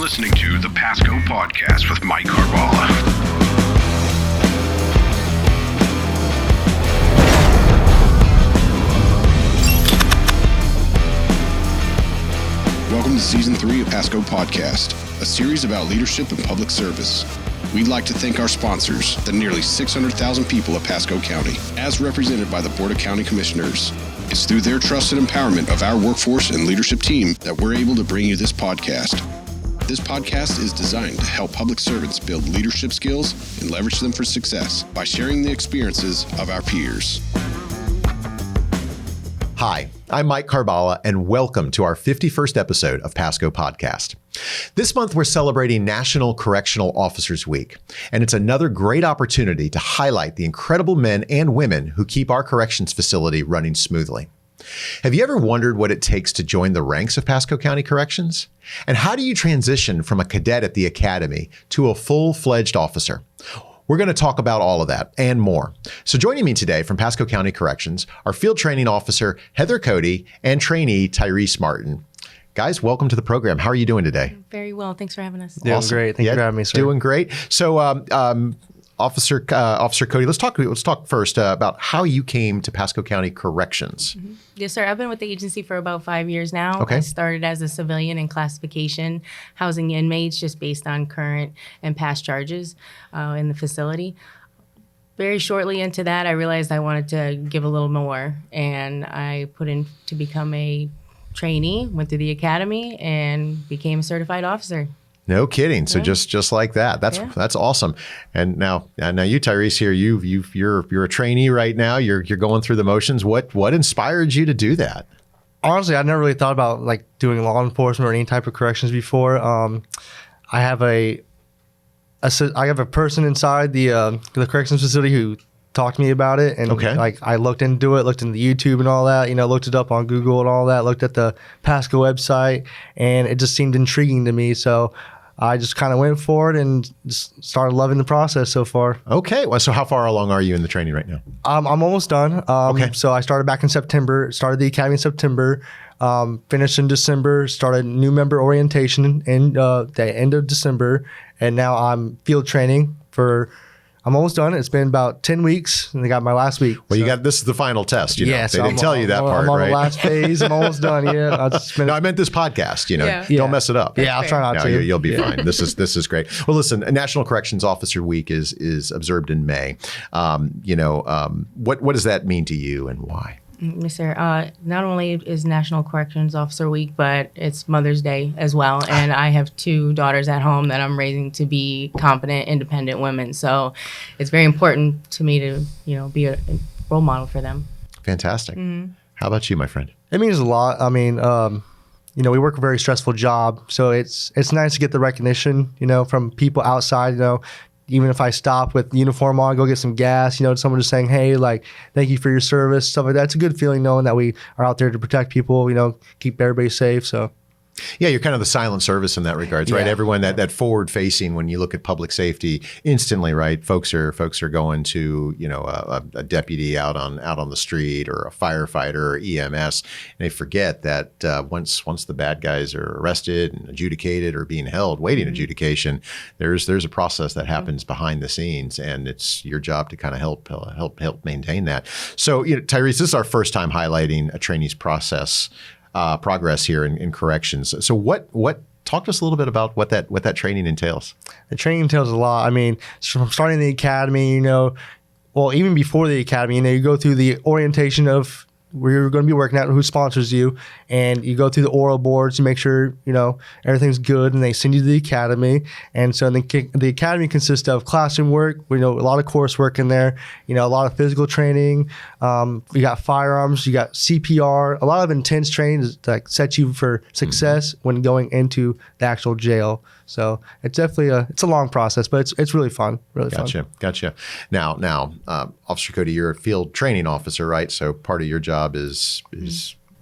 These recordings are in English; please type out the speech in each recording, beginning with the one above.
listening to the Pasco Podcast with Mike Carballa. Welcome to Season 3 of Pasco Podcast, a series about leadership and public service. We'd like to thank our sponsors, the nearly 600,000 people of Pasco County, as represented by the Board of County Commissioners. It's through their trust and empowerment of our workforce and leadership team that we're able to bring you this podcast. This podcast is designed to help public servants build leadership skills and leverage them for success by sharing the experiences of our peers. Hi, I'm Mike Carballa, and welcome to our 51st episode of Pasco Podcast. This month, we're celebrating National Correctional Officers Week, and it's another great opportunity to highlight the incredible men and women who keep our corrections facility running smoothly. Have you ever wondered what it takes to join the ranks of Pasco County Corrections? And how do you transition from a cadet at the academy to a full-fledged officer? We're going to talk about all of that and more. So joining me today from Pasco County Corrections are Field Training Officer Heather Cody and Trainee Trainee Martin. Guys, welcome to the program. How are you doing today? Very well. Thanks for having us. Doing great. Thank you for having me, sir. Doing great. So, Officer Cody, let's talk first about how you came to Pasco County Corrections. Mm-hmm. Yes, sir. I've been with the agency for about 5 years now. Okay. I started as a civilian in classification, housing inmates just based on current and past charges in the facility. Very shortly into that, I realized I wanted to give a little more, and I put in to become a trainee, went through the academy, and became a certified officer. No kidding. So Yeah. just like that. That's awesome. And now you, Tyrese, here you're a trainee right now. You're going through the motions. What inspired you to do that? Honestly, I never really thought about like doing law enforcement or any type of corrections before. I have a person inside the corrections facility who talked to me about it, and like I looked into it, looked into YouTube and all that, looked it up on Google and all that, looked at the Pasco website, and it just seemed intriguing to me. So I just kind of went for it and just started loving the process so far. Okay. Well, so how far along are you in the training right now? I'm almost done. So I started back in September, started the academy in September, finished in December, started new member orientation in the end of December, and now I'm field training I'm almost done. It's been about 10 weeks, and I got my last week. Well, this is the final test. They didn't tell you that part, I'm on right? the last phase. I'm almost done. Yeah. No, I meant this podcast. Don't mess it up. Yeah, I'll try not to. You'll be fine. This is great. Well, listen, National Corrections Officer Week is observed in May. What does that mean to you, and why? Yes, sir. Not only is National Corrections Officer Week, but it's Mother's Day as well. And I have 2 daughters at home that I'm raising to be competent, independent women. So it's very important to me to, be a role model for them. Fantastic. Mm-hmm. How about you, my friend? It means a lot. I mean, we work a very stressful job, so it's nice to get the recognition, from people outside, Even if I stop with uniform on, go get some gas, someone just saying, hey, like, thank you for your service, stuff like that. It's a good feeling knowing that we are out there to protect people, keep everybody safe. So, yeah, you're kind of the silent service in that regards, right? Yeah. Everyone that forward facing, when you look at public safety, instantly, right? Folks are going to, a deputy out on the street, or a firefighter or EMS, and they forget that once the bad guys are arrested and adjudicated or being held, waiting adjudication, there's a process that happens behind the scenes, and it's your job to kind of help maintain that. So, Tyrese, this is our first time highlighting a trainee's progress here in corrections. So talk to us a little bit about what that training entails. The training entails a lot. I mean, from starting the academy, even before the academy, you go through the orientation of where you're going to be working at, who sponsors you, and you go through the oral boards to make sure, everything's good, and they send you to the academy. And so the academy consists of classroom work, a lot of coursework in there, a lot of physical training. You got firearms, you got CPR, a lot of intense training that set you for success when going into the actual jail. So it's definitely a long process, but it's really fun. Gotcha. Now, Officer Cody, you're a field training officer, right? So part of your job is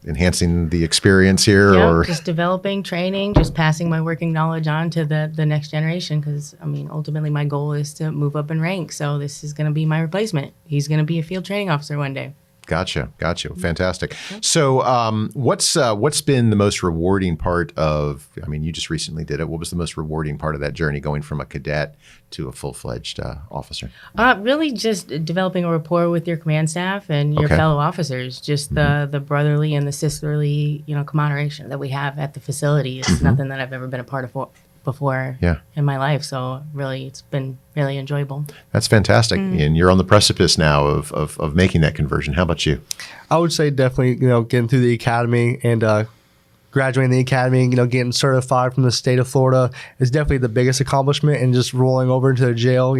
enhancing the experience here, or just developing training, just passing my working knowledge on to the next generation. Because ultimately my goal is to move up in rank. So this is going to be my replacement. He's going to be a field training officer one day. Gotcha. Fantastic. So what's been the most rewarding part of, I mean, you just recently did it. What was the most rewarding part of that journey going from a cadet to a full-fledged officer? Really just developing a rapport with your command staff and your fellow officers, just the brotherly and the sisterly, camaraderie that we have at the facility. It's nothing that I've ever been a part of before in my life. So really, it's been really enjoyable. That's fantastic. And you're on the precipice now of making that conversion. How about you? I would say definitely, getting through the academy and graduating the academy, getting certified from the state of Florida is definitely the biggest accomplishment, and just rolling over into the jail,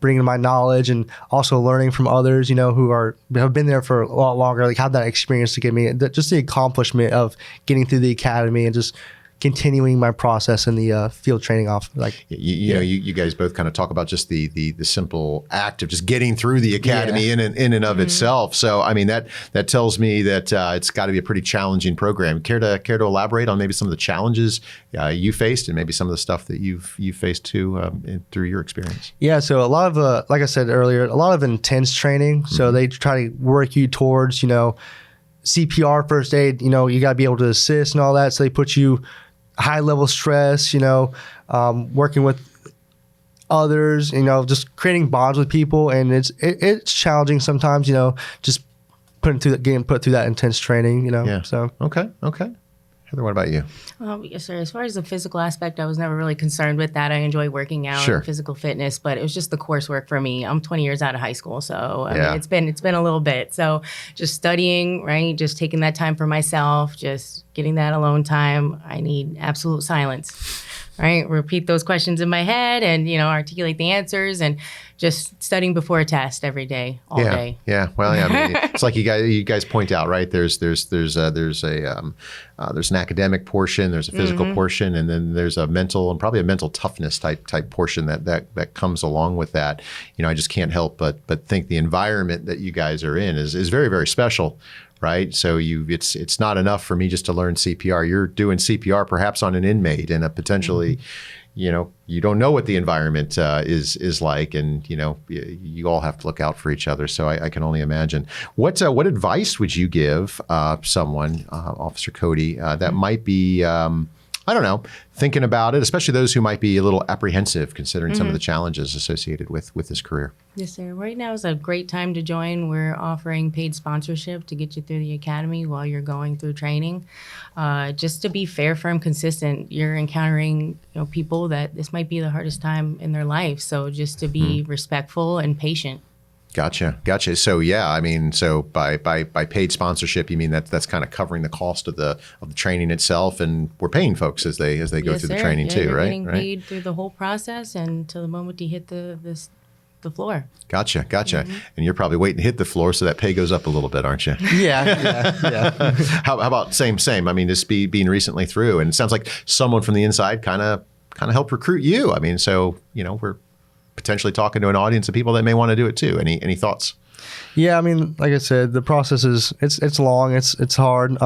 bringing my knowledge and also learning from others, who have been there for a lot longer, like have that experience to give me just the accomplishment of getting through the academy and just continuing my process in the field training off. Like you guys both kind of talk about just the simple act of just getting through the academy in and of itself. So I mean that tells me that it's got to be a pretty challenging program. Care to elaborate on maybe some of the challenges you faced and maybe some of the stuff that you've faced too through your experience? Yeah, so a lot of like I said earlier, a lot of intense training. So they try to work you towards CPR, first aid. You got to be able to assist and all that. So they put you high level stress, working with others, just creating bonds with people. And it's challenging sometimes, just getting put through that intense training, Yeah. So. Okay. Heather, what about you? Yes, sir. As far as the physical aspect, I was never really concerned with that. I enjoy working out and physical fitness, but it was just the coursework for me. I'm 20 years out of high school, so I mean, it's been a little bit. So just studying, right? Just taking that time for myself, just getting that alone time. I need absolute silence, right? Repeat those questions in my head and articulate the answers, and just studying before a test every day, all day. Yeah. Well, I mean, it's like you guys point out, right? There's an academic portion, there's a physical portion, and then there's a mental and probably a mental toughness type portion that comes along with that. I just can't help but think the environment that you guys are in is very, very special. Right. So it's not enough for me just to learn CPR. You're doing CPR perhaps on an inmate and a potentially, you don't know what the environment is like, and you all have to look out for each other. So I can only imagine. What advice would you give someone, Officer Cody, that might be I don't know, thinking about it, especially those who might be a little apprehensive considering some of the challenges associated with this career? Yes, sir. Right now is a great time to join. We're offering paid sponsorship to get you through the academy while you're going through training. Just to be fair, firm, consistent, you're encountering people that this might be the hardest time in their life. So just to be respectful and patient. Gotcha. So yeah, I mean, so by paid sponsorship, you mean that's kind of covering the cost of the training itself, and we're paying folks as they go through the training too, you're right? Getting paid through the whole process and to the moment you hit the floor. Gotcha. And you're probably waiting to hit the floor so that pay goes up a little bit, aren't you? Yeah. How about same? I mean, just being recently through, and it sounds like someone from the inside kind of helped recruit you. I mean, so we're potentially talking to an audience of people that may want to do it too. Any thoughts? Yeah, I mean, like I said, the process is it's long, it's hard.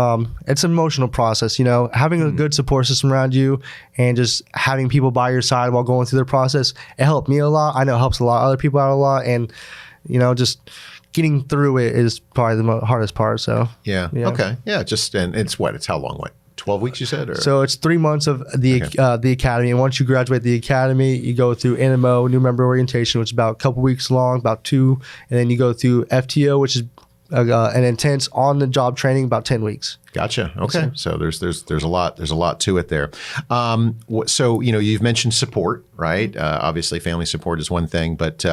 It's an emotional process, having a good support system around you and just having people by your side while going through the process. It helped me a lot. I know it helps a lot of other people out a lot, and just getting through it is probably the hardest part. So yeah. Okay. Yeah. And it's how long? 12 weeks you said? Or? So it's 3 months of the academy. And once you graduate the academy, you go through NMO, new member orientation, which is about a couple weeks long, about 2. And then you go through FTO, which is an intense on-the-job training, about 10 weeks. Gotcha. Okay. So there's a lot to it there. So you've mentioned support, right? Obviously, family support is one thing, but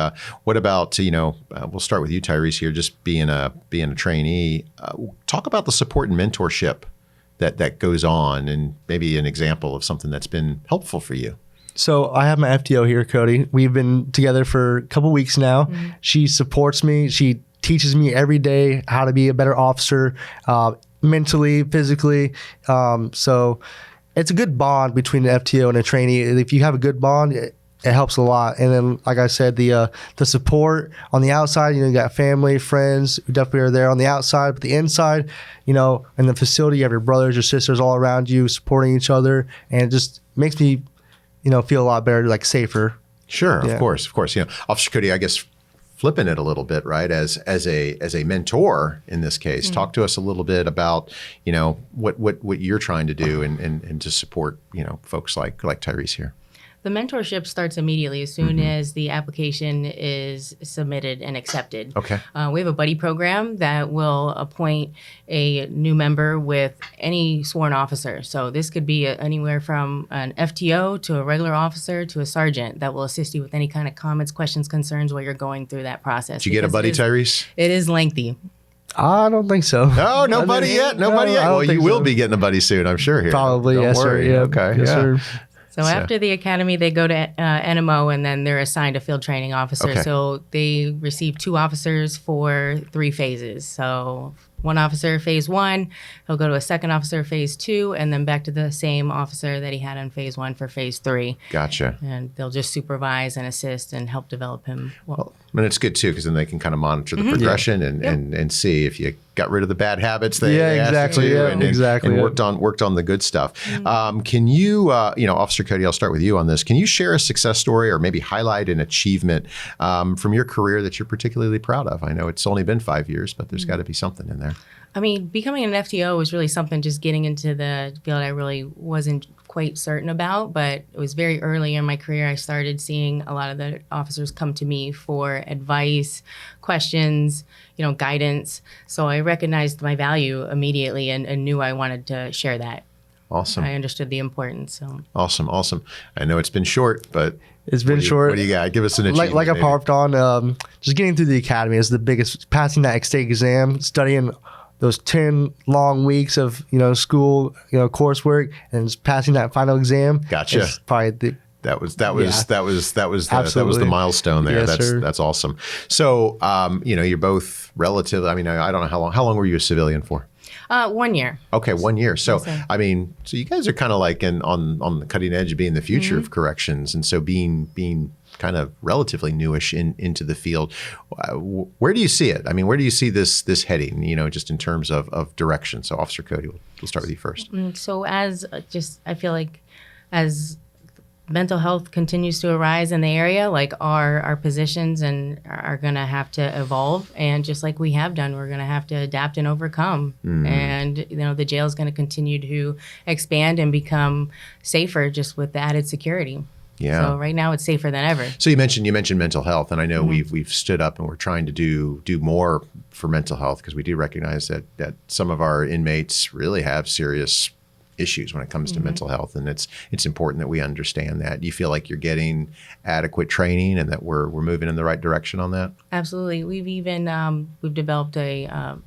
what about we'll start with you, Tyrese, here, just being a trainee. Talk about the support and mentorship that goes on, and maybe an example of something that's been helpful for you. So I have my FTO here, Cody. We've been together for a couple weeks now. She supports me. She teaches me every day how to be a better officer, mentally, physically. So it's a good bond between the FTO and a trainee. If you have a good bond, it helps a lot. And then, like I said, the support on the outside, you got family, friends who definitely are there on the outside, but the inside, in the facility, you have your brothers, your sisters all around you supporting each other. And it just makes me, feel a lot better, like safer. Sure. Yeah. Of course. Officer Cody, I guess flipping it a little bit, right? As a mentor in this case, talk to us a little bit about, what you're trying to do and to support, folks like Tyrese here. The mentorship starts immediately as soon as the application is submitted and accepted. Okay. We have a buddy program that will appoint a new member with any sworn officer. So this could be anywhere from an FTO to a regular officer to a sergeant that will assist you with any kind of comments, questions, concerns while you're going through that process. Did you get a buddy, Tyrese? It is lengthy. I don't think so. No, nobody yet. Nobody yet. Well, you will be getting a buddy soon, I'm sure. Here, probably. Don't yes, worry. sir. Yeah. Okay. Yes, yeah. sir. So after the academy, they go to NMO, and then they're assigned a field training officer. Okay. So they receive 2 officers for 3 phases. So one officer, phase 1, he'll go to a second officer, phase 2, and then back to the same officer that he had in phase 1 for phase 3. Gotcha. And they'll just supervise and assist and help develop him. Well, and it's good too, because then they can kind of monitor the progression and see if you got rid of the bad habits they asked you to, and worked on the good stuff. Can you, Officer Cody, I'll start with you on this. Can you share a success story or maybe highlight an achievement from your career that you're particularly proud of? I know it's only been 5 years, but there's got to be something in there. I mean, becoming an FTO was really something, just getting into the field I really wasn't quite certain about, but it was very early in my career. I started seeing a lot of the officers come to me for advice, questions, guidance. So I recognized my value immediately and knew I wanted to share that. Awesome. I understood the importance. So Awesome. I know it's been short, but it's been short. What do you got? Give us an achievement. Like I harped on, just getting through the academy is the biggest. Passing that state exam, studying those 10 long weeks of school, coursework, and just passing that final exam. Gotcha. Is probably that was the milestone there. Yes, sir. That's awesome. So you're both relative. I mean, I don't know how long were you a civilian for? 1 year. Okay, 1 year. So, Yes, so you guys are kind of like on the cutting edge of being the future of corrections. And so being kind of relatively newish into the field, where do you see it? I mean, where do you see this heading, just in terms of direction? So Officer Cody, we'll start with you first. So I feel like as mental health continues to arise in the area, like our positions are going to have to evolve, and just like we have done, we're going to have to adapt and overcome. And the jail is going to continue to expand and become safer, just with the added security. Yeah. So right now it's safer than ever. So you mentioned mental health, and I know we've stood up and we're trying to do more for mental health, because we do recognize that some of our inmates really have serious issues when it comes to mental health, and it's important that we understand that. Do you feel like you're getting adequate training and that we're moving in the right direction on that? Absolutely. We've even we've developed a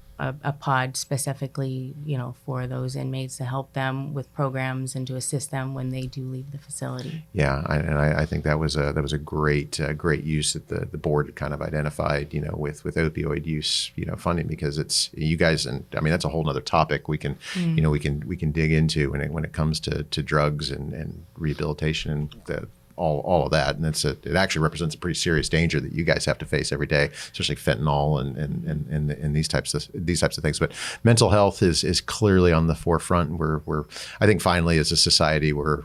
pod specifically, for those inmates to help them with programs and to assist them when they do leave the facility. Yeah, I think that was a great use that the board kind of identified, with opioid use, funding, because it's you guys, and I mean that's a whole nother topic we can we can dig into when it comes to drugs and rehabilitation and all of that, and it actually represents a pretty serious danger that you guys have to face every day, especially fentanyl and these types of things. But mental health is clearly on the forefront, and we're I think finally as a society we're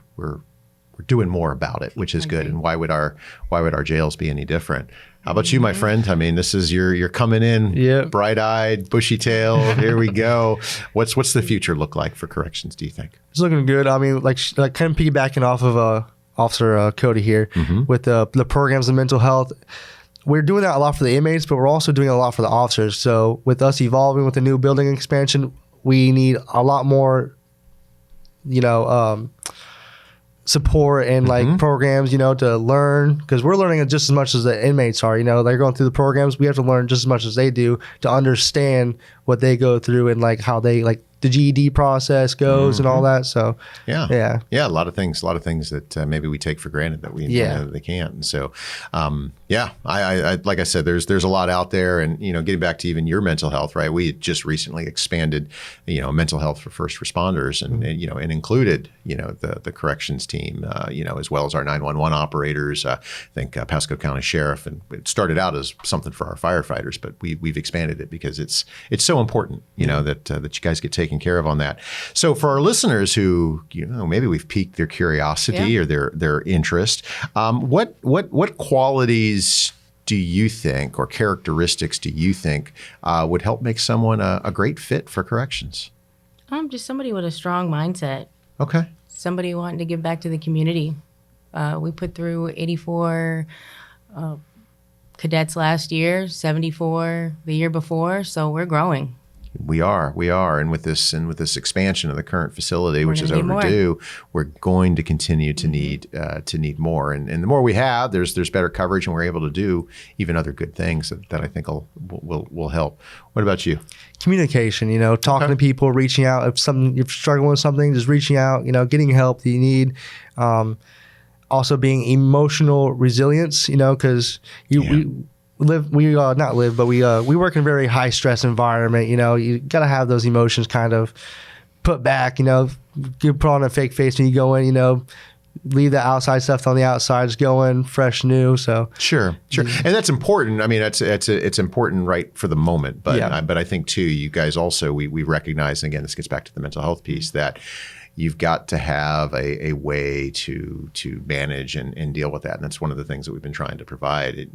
doing more about it, which is good. And why would our jails be any different? How about you, my friend? I mean, this is you're coming in, bright-eyed, bushy-tailed. Here we go. What's the future look like for corrections, do you think? It's looking good. I mean, like kind of piggybacking off of Officer Cody here with the programs in mental health. We're doing that a lot for the inmates, but we're also doing a lot for the officers. So with us evolving with the new building expansion, we need a lot more, support and programs, to learn, because we're learning just as much as the inmates are. They're going through the programs. We have to learn just as much as they do to understand what they go through and how they the GED process goes and all that. So yeah, a lot of things that maybe we take for granted that we know that they can't. And so I like I said, there's a lot out there, and getting back to even your mental health, right? We had just recently expanded mental health for first responders, and and included the corrections team, as well as our 911 operators. I think Pasco County Sheriff, and it started out as something for our firefighters, but we've expanded it because it's so important that you guys get taken care of on that. So for our listeners who maybe we've piqued their curiosity or their interest, what qualities do you think, or characteristics do you think would help make someone a great fit for corrections? Just somebody with a strong mindset. Okay. Somebody wanting to give back to the community. We put through 84 cadets last year, 74 the year before, so we're growing. We are, and with this expansion of the current facility, which is gonna need overdue, we're going to continue to need more, and the more we have, there's better coverage, and we're able to do even other good things that I think will help. What about you? Communication, talking to people, reaching out. If you're struggling with something, just reaching out, getting help that you need. Also being emotional resilience, because we work in a very high stress environment. You got to have those emotions kind of put back. You put on a fake face when you go in. Leave the outside stuff on the outside, just go in fresh, new. So sure, and that's important. I mean, it's important right for the moment. But I think too, you guys also we recognize, and again, this gets back to the mental health piece, that you've got to have a way to manage and deal with that. And that's one of the things that we've been trying to provide.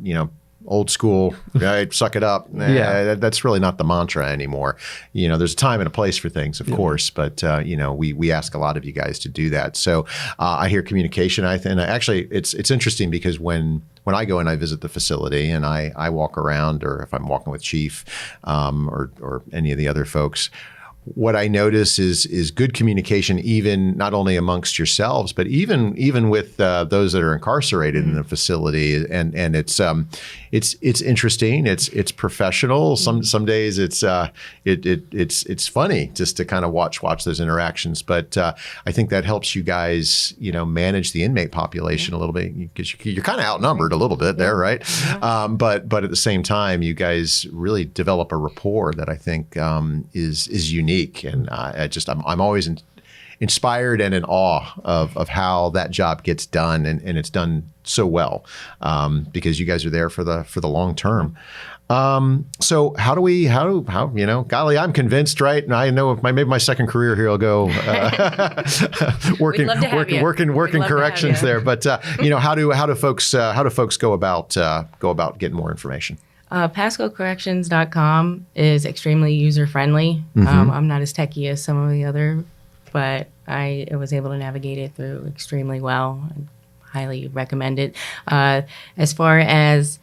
Old school, right? Suck it up. That's really not the mantra anymore. There's a time and a place for things, of course, but we ask a lot of you guys to do that. So I hear communication. And actually, it's interesting because when I go and I visit the facility and I walk around, or if I'm walking with Chief or any of the other folks, what I notice is good communication, even not only amongst yourselves, but even with those that are incarcerated in the facility. And it's interesting. It's professional. Some days it's funny just to kind of watch those interactions. But I think that helps you guys, manage the inmate population a little bit, because you're kind of outnumbered a little bit there, right? But at the same time, you guys really develop a rapport that I think is unique. And I'm always inspired and in awe of how that job gets done, and it's done so well because you guys are there for the long term. So golly, I'm convinced, right? And I know maybe my second career here will go working corrections there. But how do folks go about getting more information? PascoCorrections.com is extremely user-friendly. I'm not as techy as some of the other, but I was able to navigate it through extremely well. I highly recommend it. As far as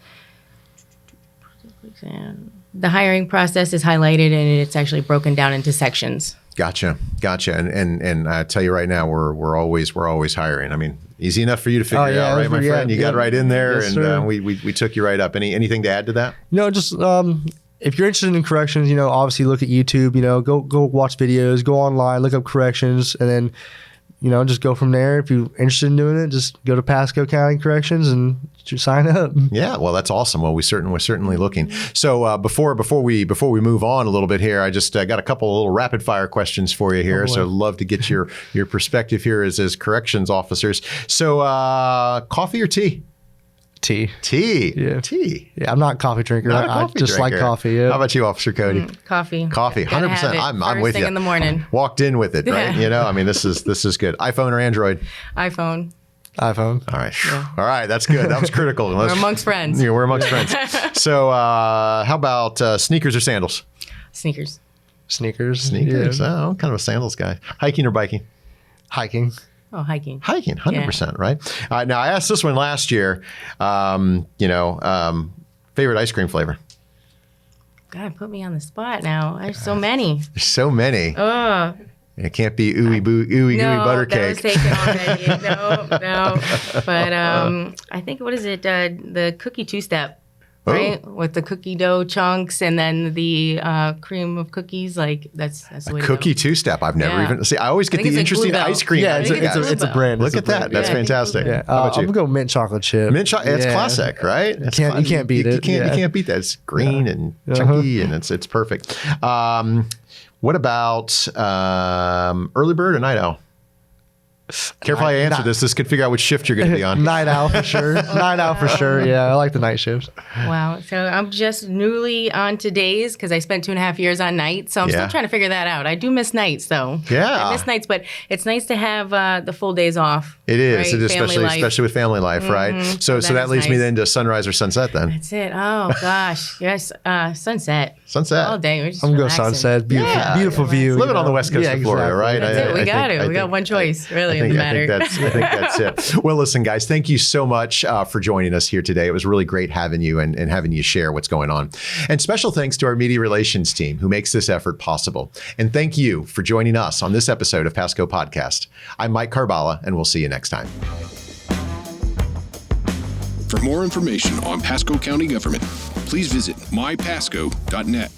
the hiring process is highlighted, and it's actually broken down into sections. Gotcha. And I tell you right now, we're always hiring. I mean, easy enough for you to figure out, right, my friend? You got right in there, yes, and we took you right up. Anything to add to that? Just if you're interested in corrections, obviously look at YouTube. Go watch videos, go online, look up corrections, and then just go from there. If you're interested in doing it, just go to Pasco County Corrections and sign up. Yeah, well, that's awesome. Well, we're certainly looking. So before we move on a little bit here, I just got a couple of little rapid fire questions for you here. So I'd love to get your perspective here as corrections officers. So coffee or tea? Tea. Yeah. Tea. Yeah, I'm not a coffee drinker. I just like coffee. Yeah. How about you, Officer Cody? Coffee. 100%. I'm with you. First thing in the morning. Walked in with it, right? This is good. iPhone or Android? iPhone. All right. Yeah. All right. That's good. That was critical. We're amongst friends. Yeah, we're amongst friends. So how about sneakers or sandals? Sneakers. Yeah. Oh, I'm kind of a sandals guy. Hiking or biking? Hiking. Oh, hiking. 100%, right? Now, I asked this one last year, favorite ice cream flavor? God, put me on the spot now. There's so many. Oh. It can't be ooey gooey butter cake. That was taken already. No. But I think, what is it? The cookie two-step. Right, with the cookie dough chunks and then the cream of cookies, that's the way. Cookie two-step. I've never even see. I always get the interesting ice cream. Yeah, it's a brand. Look at that. That's fantastic. Yeah. How about you? I'm gonna go mint chocolate chip. It's classic, right? You can't beat it. You can't beat that. It's green and chunky, and it's perfect. What about early bird or night owl? Careful how you answer this. This could figure out which shift you're going to be on. Night owl for sure. Night owl for sure. Yeah, I like the night shifts. Wow. So I'm just newly on to days because I spent 2.5 years on nights. So I'm still trying to figure that out. I do miss nights though. Yeah. I miss nights, but it's nice to have the full days off. It is, right? it is, especially with family life, right? So that leads me then to sunrise or sunset then. That's it. Oh gosh. Yes. Sunset. Sunset. All day. We're just I'm going relaxing. sunset. Beautiful view. Living on the west coast of Florida, right? That's it. We got one choice, really, in the matter. I think that's it. Well, listen, guys, thank you so much for joining us here today. It was really great having you and having you share what's going on. And special thanks to our media relations team who makes this effort possible. And thank you for joining us on this episode of Pasco Podcast. I'm Mike Carballa, and we'll see you next time. For more information on Pasco County government, please visit mypasco.net.